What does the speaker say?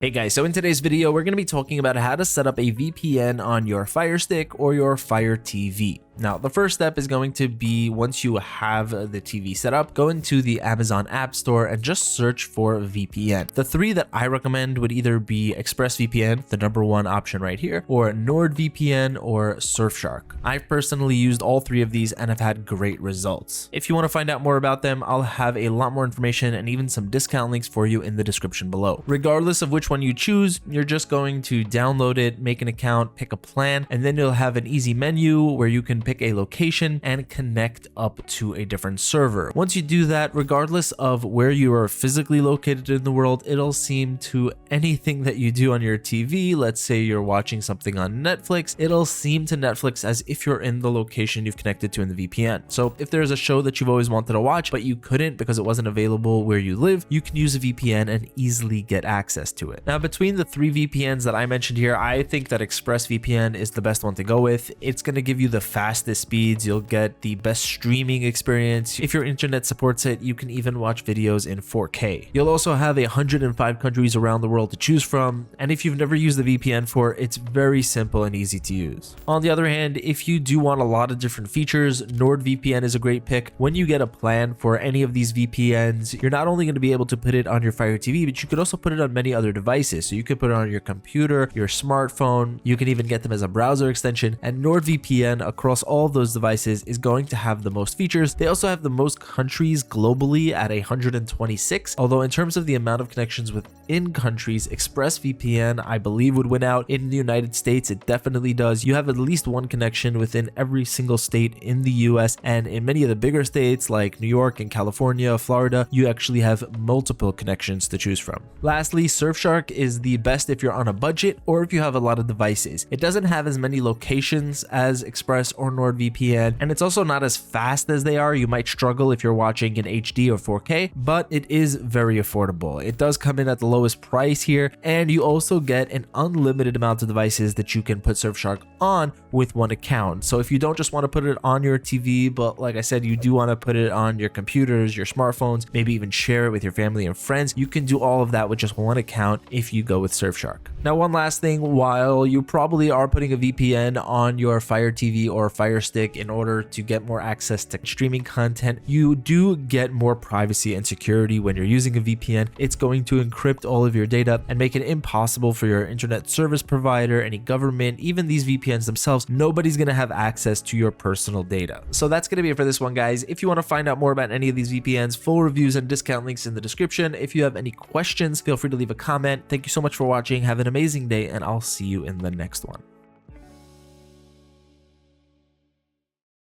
Hey guys, so in today's video, we're going to be talking about how to set up a VPN on your Firestick or your Fire TV. Now, the first step is going to be once you have the TV set up, go into the Amazon App Store and just search for VPN. The three that I recommend would either be ExpressVPN, the #1 option right here, or NordVPN or Surfshark. I've personally used all three of these and have had great results. If you want to find out more about them, I'll have a lot more information and even some discount links for you in the description below. Regardless of which one you choose, you're just going to download it, make an account, pick a plan, and then you'll have an easy menu where you can pick a location and connect up to a different server. Once you do that, regardless of where you are physically located in the world, it'll seem to anything that you do on your TV. Let's say you're watching something on Netflix, it'll seem to Netflix as if you're in the location you've connected to in the VPN. So if there's a show that you've always wanted to watch, but you couldn't because it wasn't available where you live, you can use a VPN and easily get access to it. Now, between the three VPNs that I mentioned here, I think that ExpressVPN is the best one to go with. It's going to give you the fastest speeds. You'll get the best streaming experience. If your internet supports it, you can even watch videos in 4K. You'll also have 105 countries around the world to choose from. And if you've never used the VPN for, it's very simple and easy to use. On the other hand, if you do want a lot of different features, NordVPN is a great pick. When you get a plan for any of these VPNs, you're not only going to be able to put it on your Fire TV, but you could also put it on many other devices. So you could put it on your computer, your smartphone, you can even get them as a browser extension, and NordVPN across all of those devices is going to have the most features. They also have the most countries globally at 126, although in terms of the amount of connections within countries, ExpressVPN I believe would win out. In the United States, it definitely does. You have at least one connection within every single state in the US, and in many of the bigger states like New York and California, Florida, you actually have multiple connections to choose from. Lastly, Surfshark is the best if you're on a budget or if you have a lot of devices. It doesn't have as many locations as Express or NordVPN, and it's also not as fast as they are. You might struggle if you're watching in HD or 4K, but it is very affordable. It does come in at the lowest price here, and you also get an unlimited amount of devices that you can put Surfshark on with one account. So if you don't just want to put it on your TV, but like I said, you do want to put it on your computers, your smartphones, maybe even share it with your family and friends, you can do all of that with just one account if you go with Surfshark. Now, one last thing, while you probably are putting a VPN on your Fire TV or Fire Stick in order to get more access to streaming content, you do get more privacy and security when you're using a VPN. It's going to encrypt all of your data and make it impossible for your internet service provider, any government, even these VPNs themselves. Nobody's going to have access to your personal data. So that's going to be it for this one, guys. If you want to find out more about any of these VPNs, full reviews and discount links in the description. If you have any questions, feel free to leave a comment. Thank you so much for watching. Have an amazing day, and I'll see you in the next one.